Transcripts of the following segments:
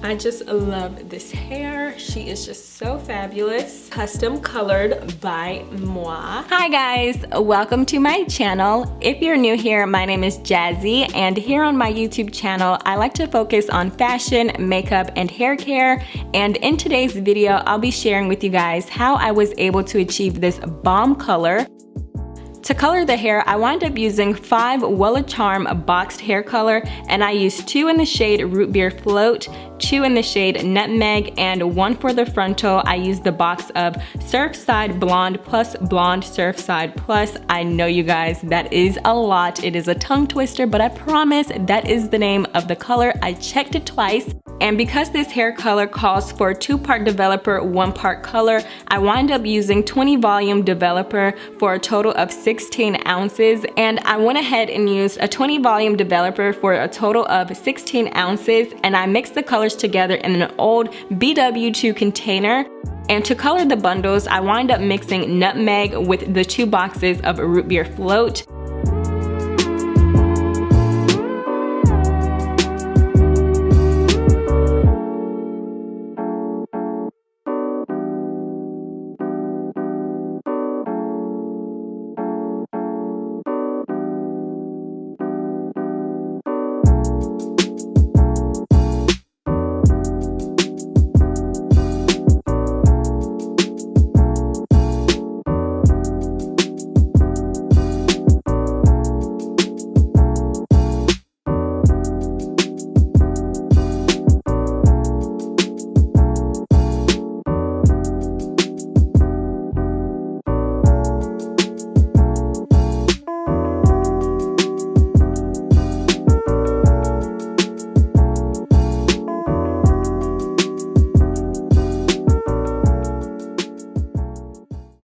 I just love this hair. She is just so fabulous. Custom colored by moi. Hi guys, welcome to my channel. If you're new here, my name is Jazzie, and here on my YouTube channel, I like to focus on fashion, makeup, and hair care. And in today's video, I'll be sharing with you guys how I was able to achieve this bomb color. To color the hair, I wound up using 5 Wella Charm boxed hair color, and I used 2 in the shade Root Beer Float, 2 in the shade Nutmeg, and 1 for the frontal. I used the box of Surfside Blonde plus Blonde Surfside Plus. I know you guys, that is a lot. It is a tongue twister, but I promise that is the name of the color. I checked it twice. And because this hair color calls for 2-part developer, 1-part color, I wind up using 20 volume developer for a total of 16 ounces. And I went ahead and used a 20 volume developer for a total of 16 ounces. And I mixed the colors together in an old BW2 container. And to color the bundles, I wind up mixing Nutmeg with the 2 boxes of Root Beer Float.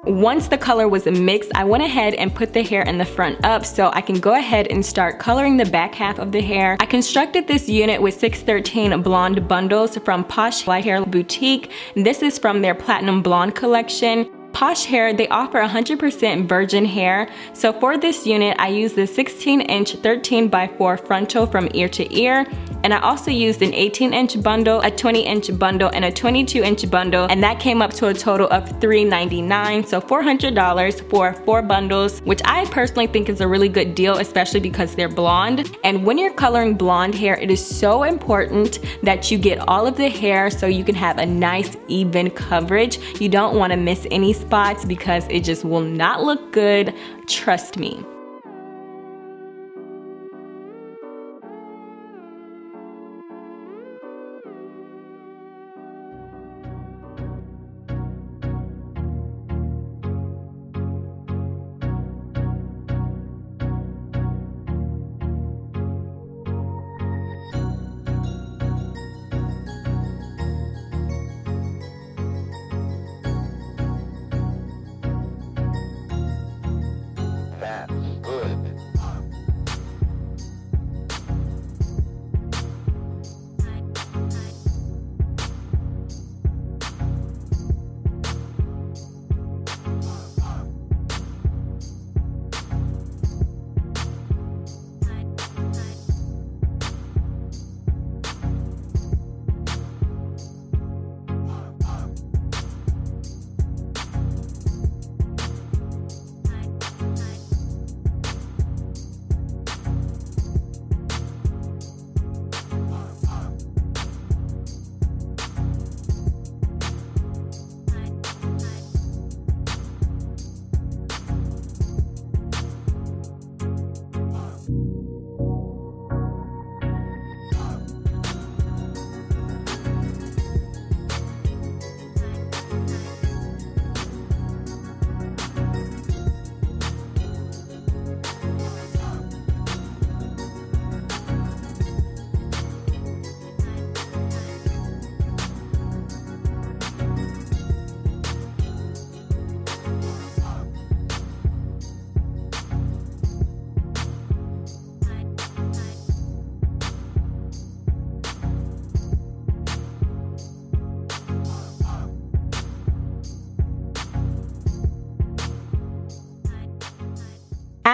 Once the color was mixed, I went ahead and put the hair in the front up so I can go ahead and start coloring the back half of the hair. I constructed this unit with 613 blonde bundles from Posh LifeHair Boutique. This is from their Platinum Blonde collection. Posh Hair, they offer 100% virgin hair. So for this unit, I used the 16-inch 13x4 frontal from ear to ear. And I also used an 18-inch bundle, a 20-inch bundle, and a 22-inch bundle, and that came up to a total of $399, so $400 for 4 bundles, which I personally think is a really good deal, especially because they're blonde. And when you're coloring blonde hair, it is so important that you get all of the hair so you can have a nice even coverage. You don't want to miss any spots because it just will not look good, trust me.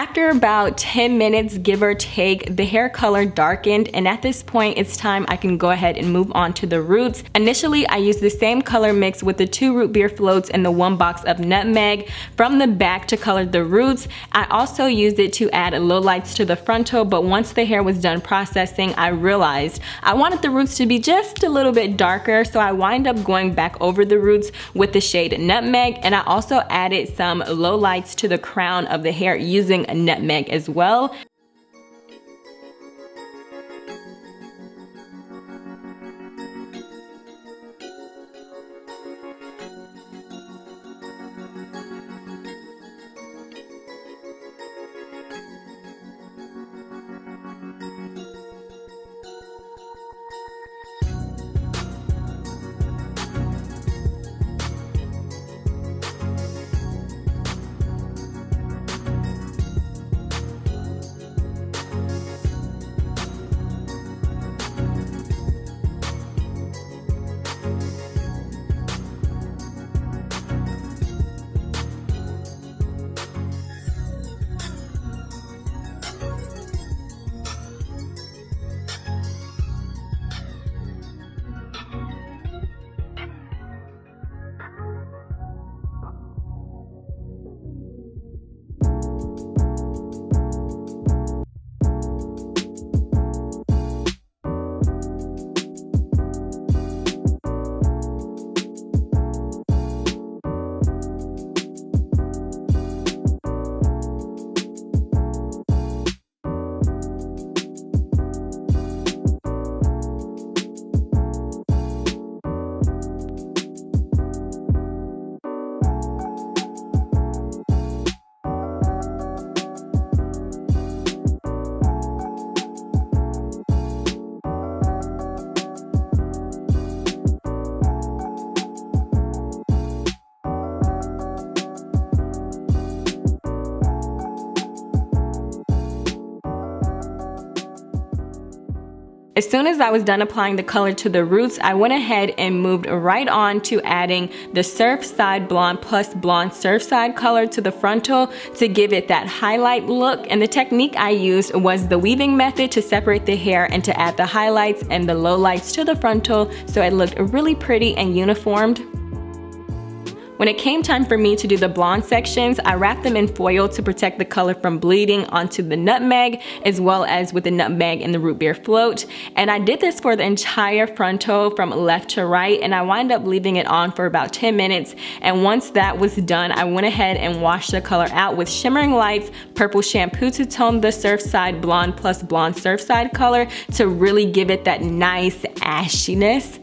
After about 10 minutes, give or take, the hair color darkened, and at this point it's time I can go ahead and move on to the roots. Initially, I used the same color mix with the 2 root beer floats and the 1 box of nutmeg from the back to color the roots. I also used it to add lowlights to the frontal, but once the hair was done processing, I realized I wanted the roots to be just a little bit darker, so I wind up going back over the roots with the shade nutmeg, and I also added some lowlights to the crown of the hair using a nutmeg as well. As soon as I was done applying the color to the roots, I went ahead and moved right on to adding the Surfside Blonde plus Blonde Surfside color to the frontal to give it that highlight look. And the technique I used was the weaving method to separate the hair and to add the highlights and the lowlights to the frontal, so it looked really pretty and uniformed. When it came time for me to do the blonde sections, I wrapped them in foil to protect the color from bleeding onto the nutmeg, as well as with the nutmeg and the root beer float. And I did this for the entire frontal from left to right, and I wound up leaving it on for about 10 minutes. And once that was done, I went ahead and washed the color out with Shimmering Lights purple shampoo to tone the Surfside Blonde plus Blonde Surfside color to really give it that nice ashiness.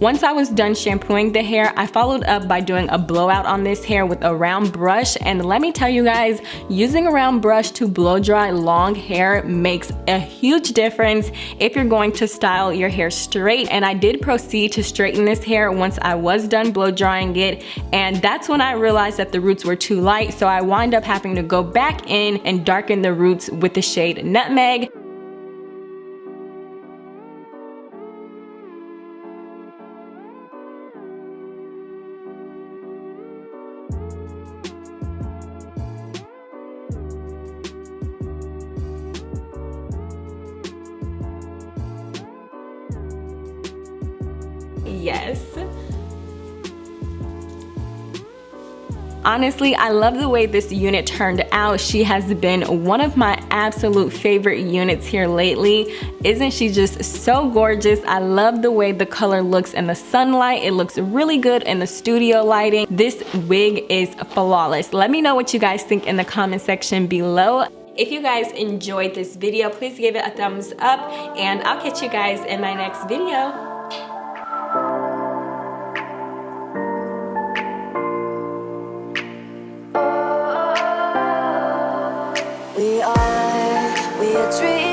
Once I was done shampooing the hair, I followed up by doing a blowout on this hair with a round brush, and let me tell you guys, using a round brush to blow dry long hair makes a huge difference if you're going to style your hair straight. And I did proceed to straighten this hair once I was done blow drying it, and that's when I realized that the roots were too light, so I wind up having to go back in and darken the roots with the shade Nutmeg. Yes. Honestly, I love the way this unit turned out. She has been one of my absolute favorite units here lately. Isn't she just so gorgeous? I love the way the color looks in the sunlight. It looks really good in the studio lighting. This wig is flawless. Let me know what you guys think in the comment section below. If you guys enjoyed this video, please give it a thumbs up, and I'll catch you guys in my next video. We are dreaming.